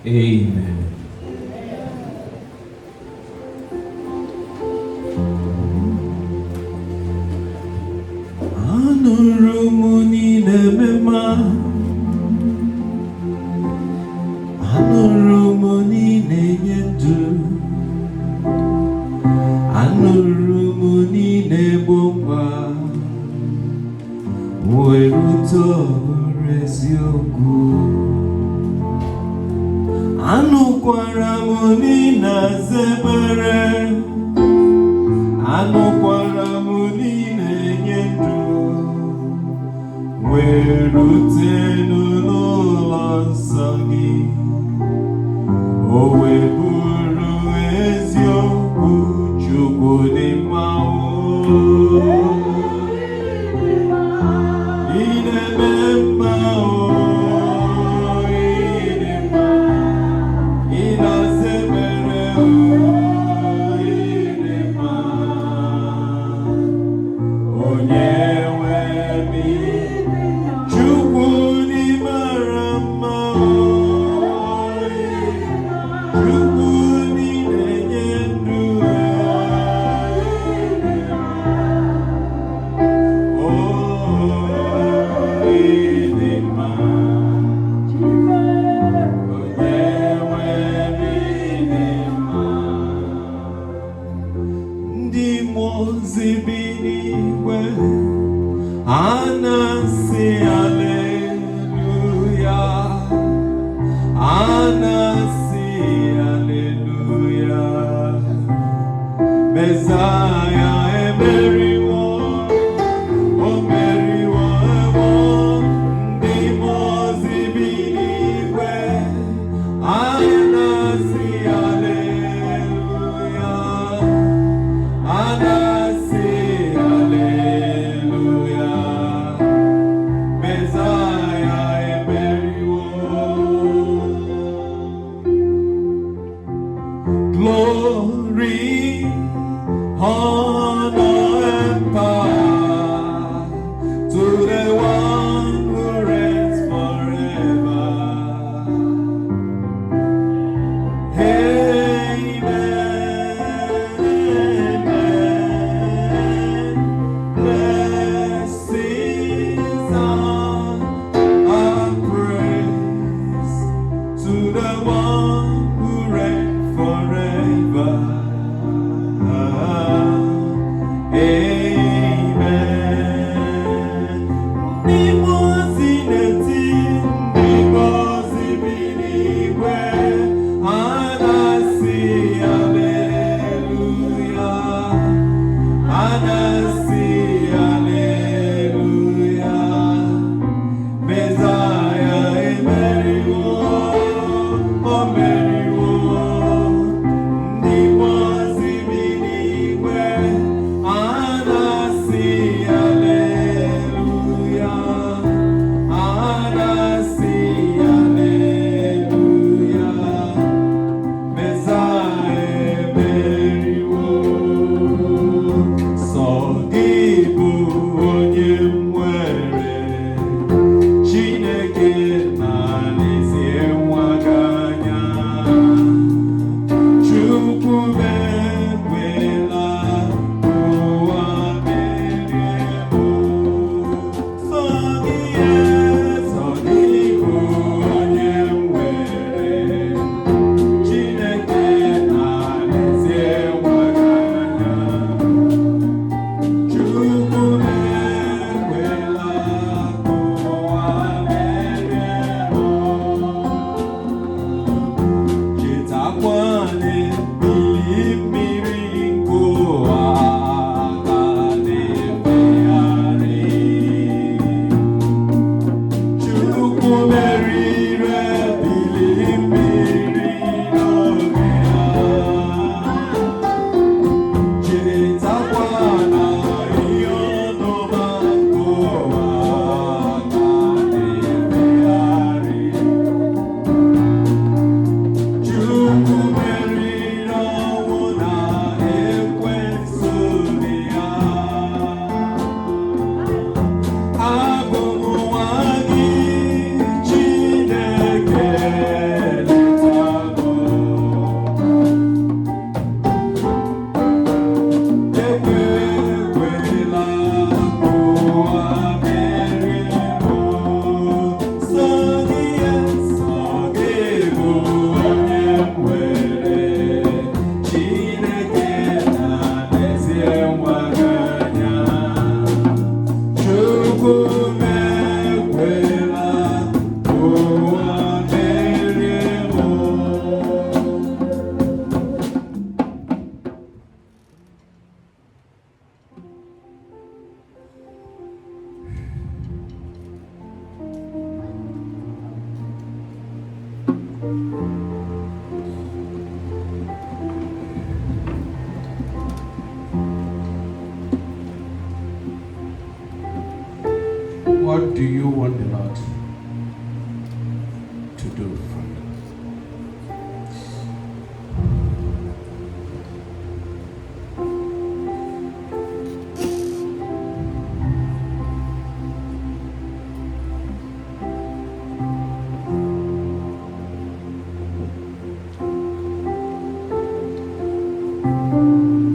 Amen. Anụrụ m niile mema, anụrụ m niile nye ndụ, anụrụ m niile gbomgba, were ụtọ bụrụ eziokwu. Anụkwara m niile zebere, anụkwara m niile nye ndụ, were rute n'ụlọ nsọ gị, o wee bụrụ eziokwu. Chukwu dị mma, ị na-eme mma, ị dị mma, ị na-aza ekpere, ị dị mma, onye nwe m, Chukwu dị mara mma, Chukwu dị na-enye ndụ, ndị mmụọ ozi bi n'igwe a na-asị aleluya, a na-asị aleluya. Mesaya emeriwo, o meriwo ewo. Ndị mmụọ ozi bi n'igwe a na-asị aleluya, a na-asị aleluya. Mesaya emeriwo. Glory, honor, and power to the one who reigns forever. Amen, amen. Blessings and praise to the one who reigns forever. Amen. Ndị mmụọ ozi na-eti, ndị ngọzi bi n'igwe ha na-asị aleluya, ha na-asị aleluya. Mesaya emeriwo, o meriwo What do you want the Lord to do for you?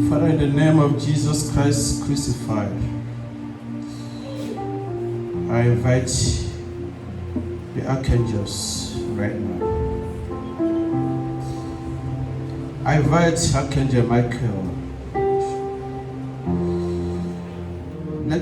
Father, in the name of Jesus Christ crucified, I invite the archangels right now. I invite Archangel Michael. Let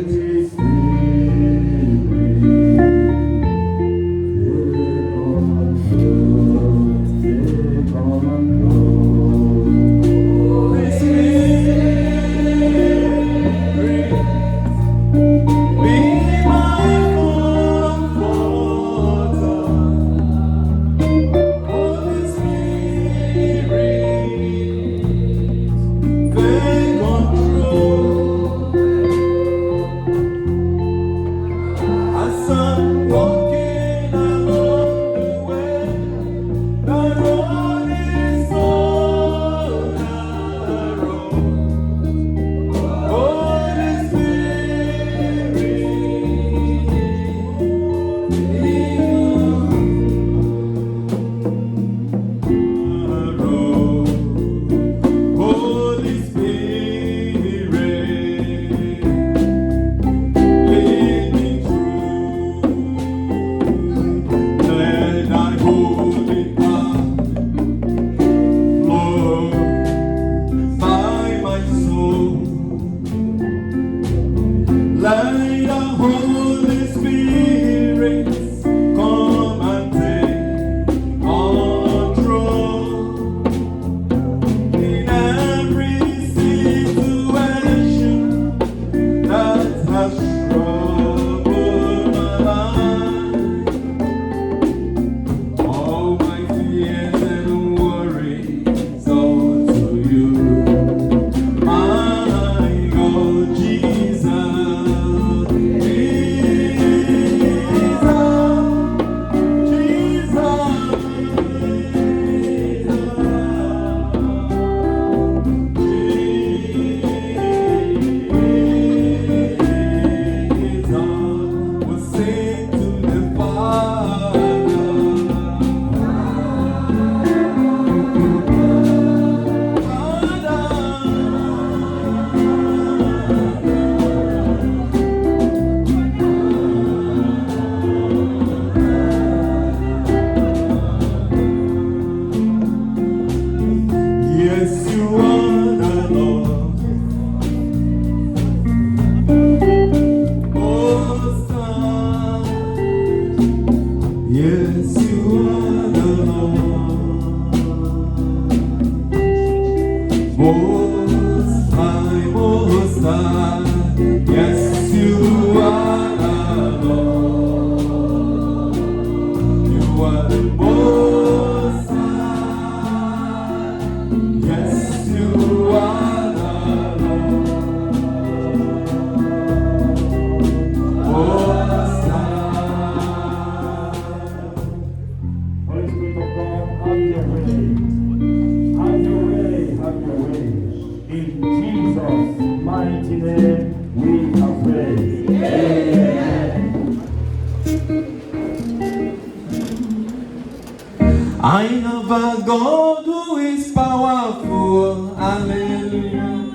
I have a God who is powerful, hallelujah.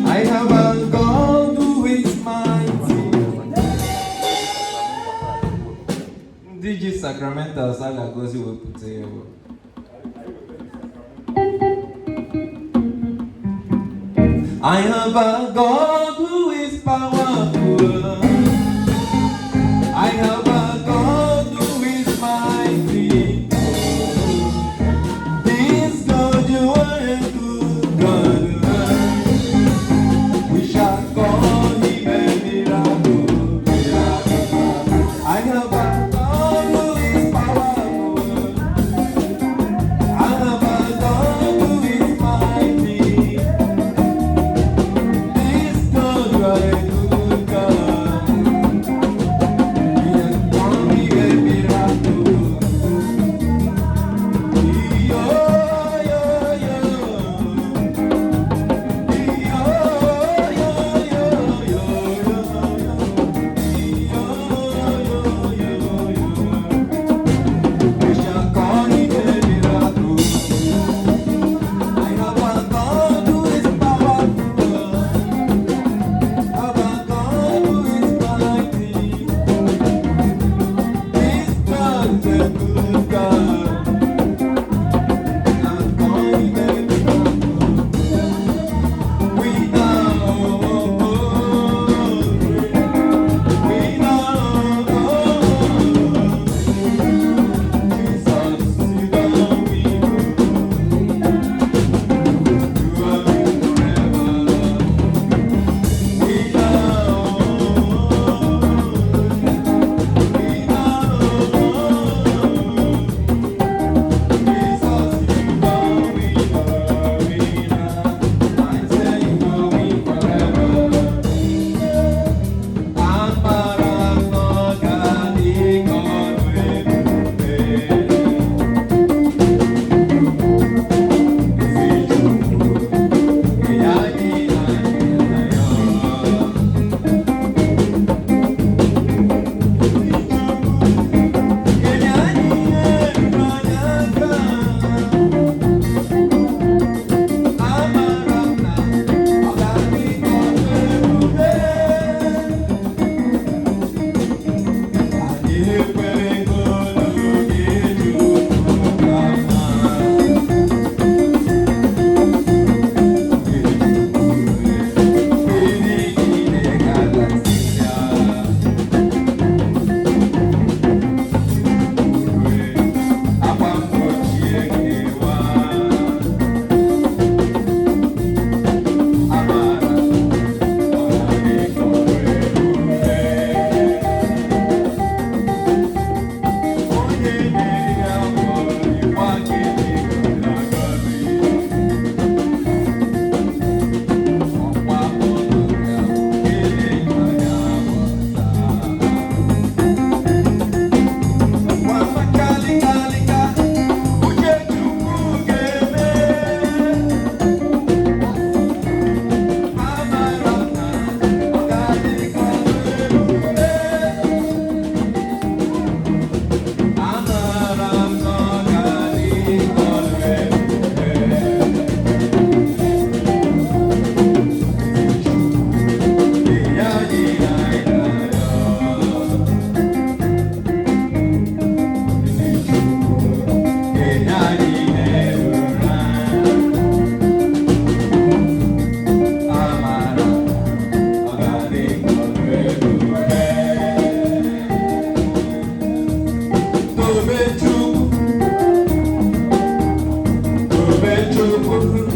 I have a God who is mighty. DJ Sacramental Saga goes you will put I have a God who is powerful. I have a God who is mighty. This God you are a good God. We shall call him a miracle. I have a God who is powerful. Igbo.